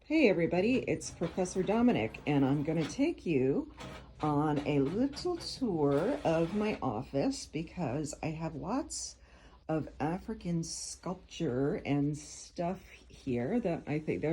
Hey everybody, it's Professor Dominic, and I'm going to take you on a little tour of my office because I have lots of African sculpture and stuff here that I think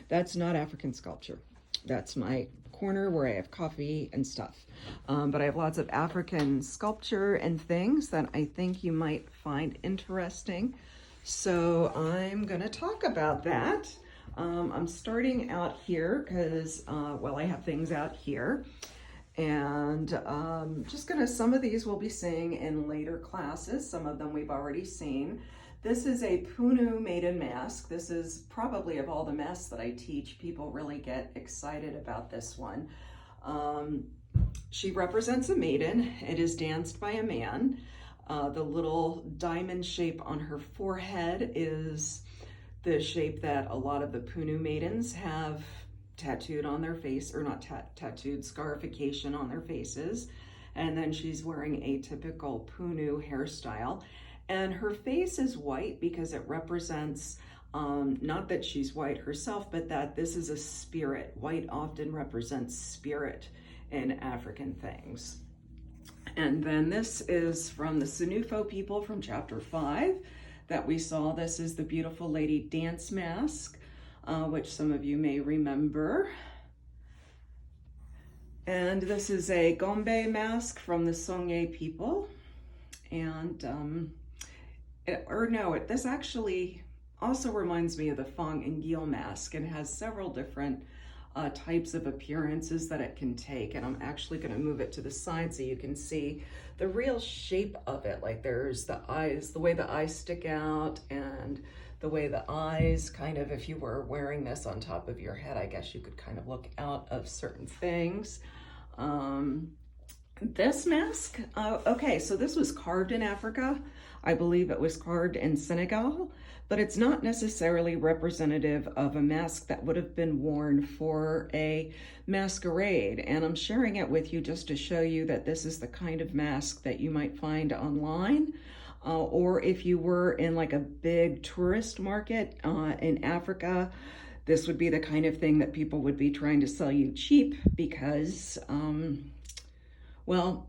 that's not African sculpture. That's my corner where I have coffee and stuff. But I have lots of African sculpture and things that I think you might find interesting. So I'm going to talk about that. I'm starting out here because, I have things out here. And some of these we'll be seeing in later classes. Some of them we've already seen. This is a Punu maiden mask. This is probably, of all the masks that I teach, people really get excited about this one. She represents a maiden. It is danced by a man. The little diamond shape on her forehead is the shape that a lot of the Punu maidens have tattooed on their face, or not tattooed, scarification on their faces. And then she's wearing a typical Punu hairstyle. And her face is white because it represents, not that she's white herself, but that this is a spirit. White often represents spirit in African things. And then this is from the Senufo people from chapter 5 that we saw. This is the beautiful lady dance mask, which some of you may remember. And this is a Gombe mask from the Songye people. And, this actually also reminds me of the Fang Ngil mask and has several different types of appearances that it can take. And I'm actually going to move it to the side so you can see the real shape of it. Like there's the eyes, the way the eyes stick out, and the way the eyes kind of, if you were wearing this on top of your head, I guess you could kind of look out of certain things. This mask, okay, so this was carved in Africa. I believe it was carved in Senegal, but it's not necessarily representative of a mask that would have been worn for a masquerade. And I'm sharing it with you just to show you that this is the kind of mask that you might find online. Or if you were in like a big tourist market in Africa, this would be the kind of thing that people would be trying to sell you cheap because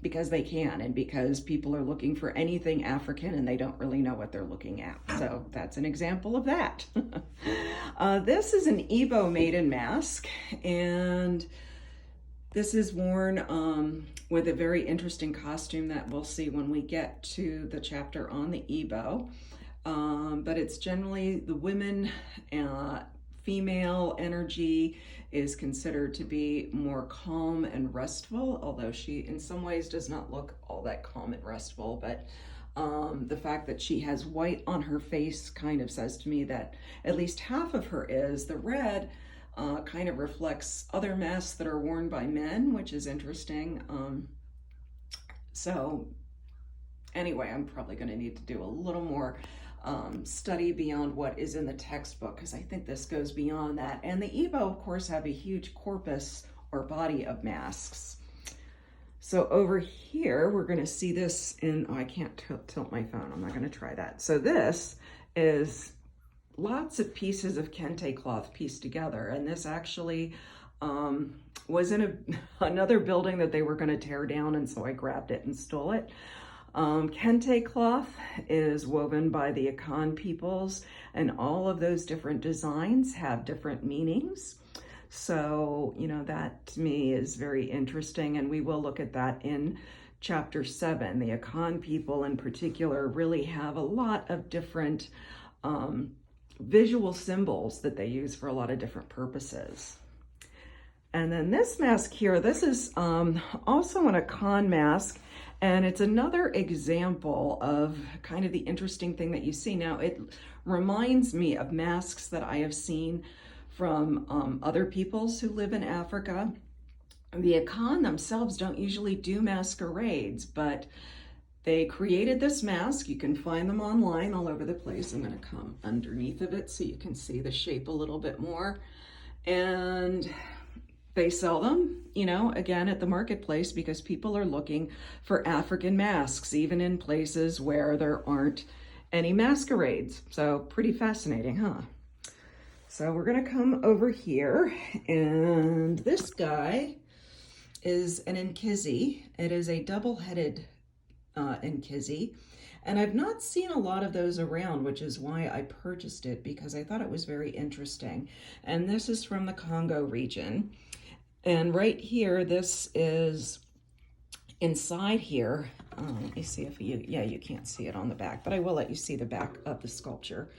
because they can, and because people are looking for anything African and they don't really know what they're looking at. So that's an example of that. This is an Igbo maiden mask, and this is worn with a very interesting costume that we'll see when we get to the chapter on the Igbo. But it's generally the women, female energy is considered to be more calm and restful, although she in some ways does not look all that calm and restful. But the fact that she has white on her face kind of says to me that at least half of her is. The red kind of reflects other masks that are worn by men, which is interesting. So anyway, I'm probably going to need to do a little more study beyond what is in the textbook, because I think this goes beyond that. And the Igbo, of course, have a huge corpus or body of masks. So over here, we're going to see this in, I can't tilt my phone. I'm not going to try that. So this is lots of pieces of kente cloth pieced together. And this actually was in another building that they were going to tear down. And so I grabbed it and stole it. Kente cloth is woven by the Akan peoples, and all of those different designs have different meanings. So, that to me is very interesting, and we will look at that in chapter 7. The Akan people in particular really have a lot of different visual symbols that they use for a lot of different purposes. And then this mask here, this is also an Akan mask, and it's another example of kind of the interesting thing that you see. Now, it reminds me of masks that I have seen from other peoples who live in Africa. The Akan themselves don't usually do masquerades, but they created this mask. You can find them online all over the place. I'm going to come underneath of it so you can see the shape a little bit more. And they sell them, again at the marketplace, because people are looking for African masks, even in places where there aren't any masquerades. So pretty fascinating, huh? So we're gonna come over here, and this guy is an Enkizi. It is a double-headed Enkizi, and I've not seen a lot of those around, which is why I purchased it, because I thought it was very interesting. And this is from the Congo region. And right here, this is inside here. Let me see if you can't see it on the back, but I will let you see the back of the sculpture.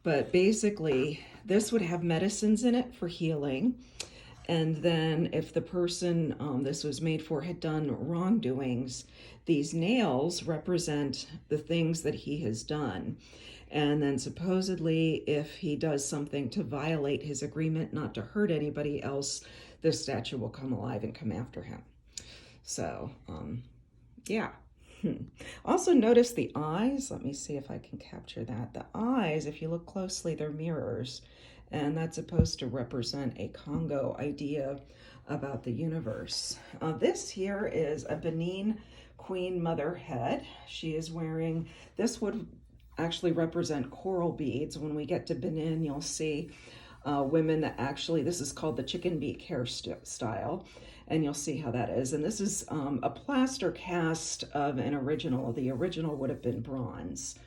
But basically, this would have medicines in it for healing. And then if the person this was made for had done wrongdoings, these nails represent the things that he has done. And then supposedly if he does something to violate his agreement not to hurt anybody else, this statue will come alive and come after him. So, yeah. Also notice the eyes. Let me see if I can capture that. The eyes, if you look closely, they're mirrors. And that's supposed to represent a Congo idea about the universe. This here is a Benin Queen Mother head. She is wearing, this would actually represent coral beads. When we get to Benin, you'll see women that actually, this is called the chicken beak hairstyle, and you'll see how that is. And this is a plaster cast of an original. The original would have been bronze.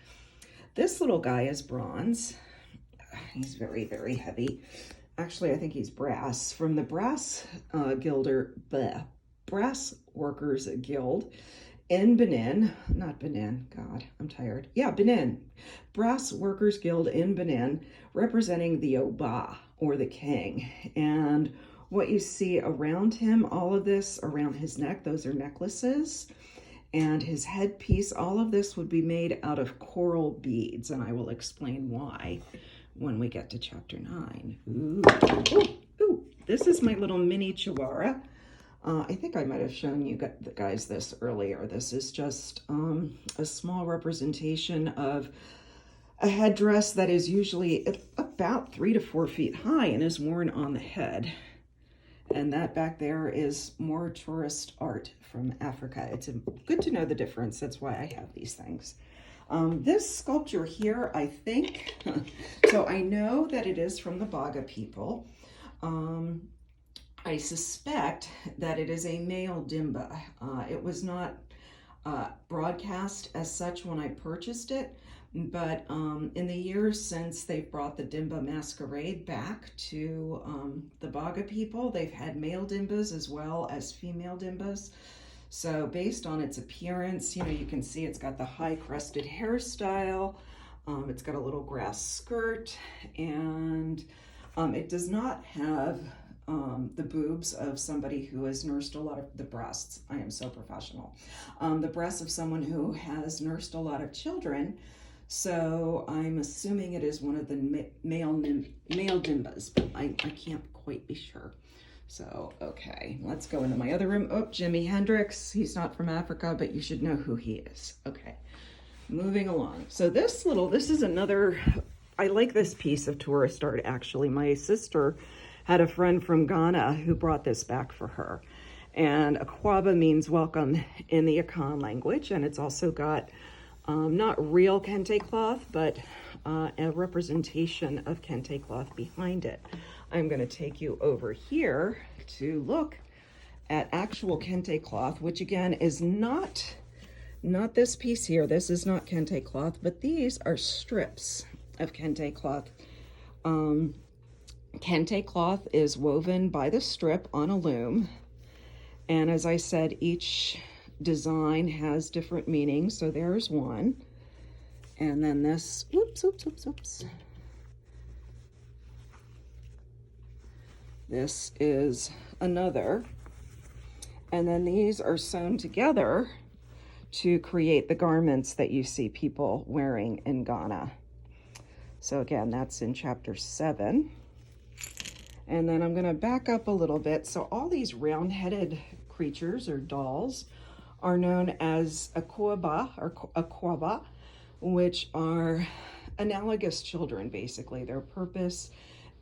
This little guy is bronze. He's very, very heavy. Actually, I think he's brass. From the Brass Brass Workers Guild in Benin, not Benin, God, I'm tired. Yeah, Benin. Brass Workers Guild in Benin, representing the Oba, or the king. And what you see around him, all of this around his neck, those are necklaces. And his headpiece, all of this would be made out of coral beads, and I will explain why when we get to chapter 9. Ooh, ooh, ooh. This is my little mini Chihuahua. I think I might have shown you guys this earlier. This is just a small representation of a headdress that is usually about 3 to 4 feet high and is worn on the head. And that back there is more tourist art from Africa. It's good to know the difference. That's why I have these things. This sculpture here, I think, so I know that it is from the Baga people. I suspect that it is a male Dimba. It was not broadcast as such when I purchased it, but in the years since they've brought the Dimba masquerade back to the Baga people, they've had male Dimbas as well as female Dimbas. So based on its appearance, you know, you can see it's got the high crested hairstyle. It's got a little grass skirt, and it does not have the boobs of somebody who has nursed a lot of the breasts. I am so professional. The breasts of someone who has nursed a lot of children. So I'm assuming it is one of the male Dimbas, but I can't quite be sure. So, okay, let's go into my other room. Oh, Jimi Hendrix. He's not from Africa, but you should know who he is. Okay, moving along. So this is another, I like this piece of tourist art, actually. My sister had a friend from Ghana who brought this back for her. And Akwaba means welcome in the Akan language, and it's also got not real kente cloth, but a representation of kente cloth behind it. I'm going to take you over here to look at actual kente cloth, which again is not this piece here. This is not kente cloth, but these are strips of kente cloth. Kente cloth is woven by the strip on a loom. And as I said, each design has different meanings. So there's one. And then this, oops. This is another. And then these are sewn together to create the garments that you see people wearing in Ghana. So again, that's in chapter 7. And then I'm going to back up a little bit. So all these round-headed creatures or dolls are known as Akwaba, which are analogous children, basically. Their purpose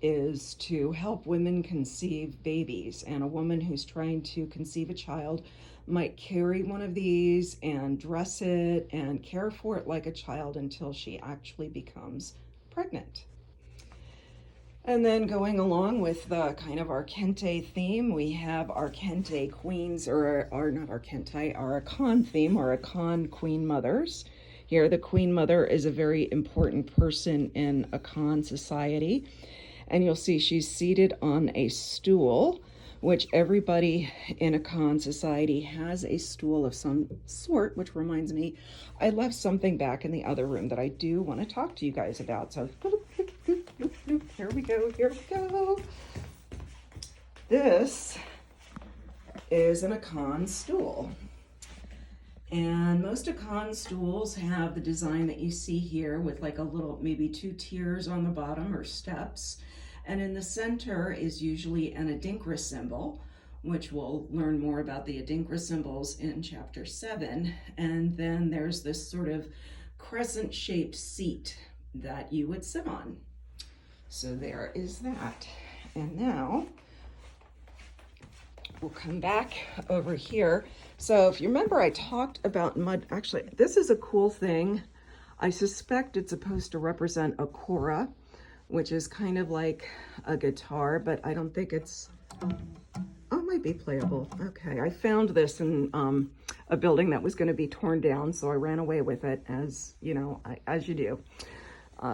is to help women conceive babies, and a woman who's trying to conceive a child might carry one of these and dress it and care for it like a child until she actually becomes pregnant. And then going along with the kind of our Kente theme, we have our Kente queens, or not our Kente, our Akan theme, our Akan queen mothers. Here, the queen mother is a very important person in Akan society. And you'll see she's seated on a stool, which everybody in Akan society has a stool of some sort, which reminds me, I left something back in the other room that I do want to talk to you guys about. So here we go, here we go. This is an Akan stool. And most Akan stools have the design that you see here with like a little, maybe 2 tiers on the bottom or steps. And in the center is usually an Adinkra symbol, which we'll learn more about the Adinkra symbols in chapter 7. And then there's this sort of crescent-shaped seat that you would sit on. So there is that. And now we'll come back over here. So if you remember, I talked about mud. Actually, this is a cool thing. I suspect it's supposed to represent a kora, which is kind of like a guitar, but I don't think it's, oh, it might be playable. Okay, I found this in a building that was going to be torn down, so I ran away with it, as you know, as you do,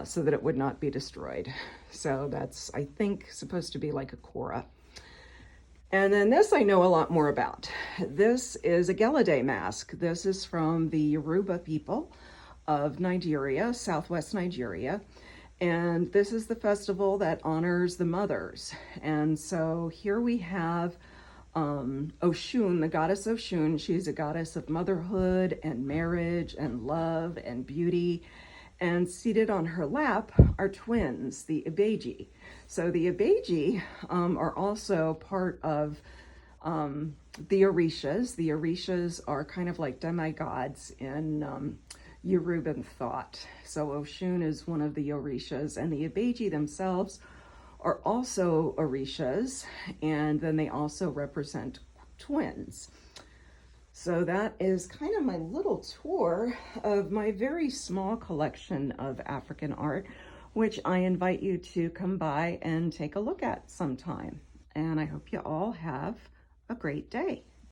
so that it would not be destroyed. So that's, I think, supposed to be like a kora. And then this I know a lot more about. This is a Gelede mask. This is from the Yoruba people of Nigeria, southwest Nigeria. And this is the festival that honors the mothers. And so here we have Oshun, the goddess Oshun. She's a goddess of motherhood and marriage and love and beauty. And seated on her lap are twins, the Ibeji. So the Ibeji are also part of the Orishas. The Orishas are kind of like demigods in Yoruban thought. So Oshun is one of the Orishas, and the Ibeji themselves are also Orishas, and then they also represent twins. So that is kind of my little tour of my very small collection of African art, which I invite you to come by and take a look at sometime. And I hope you all have a great day.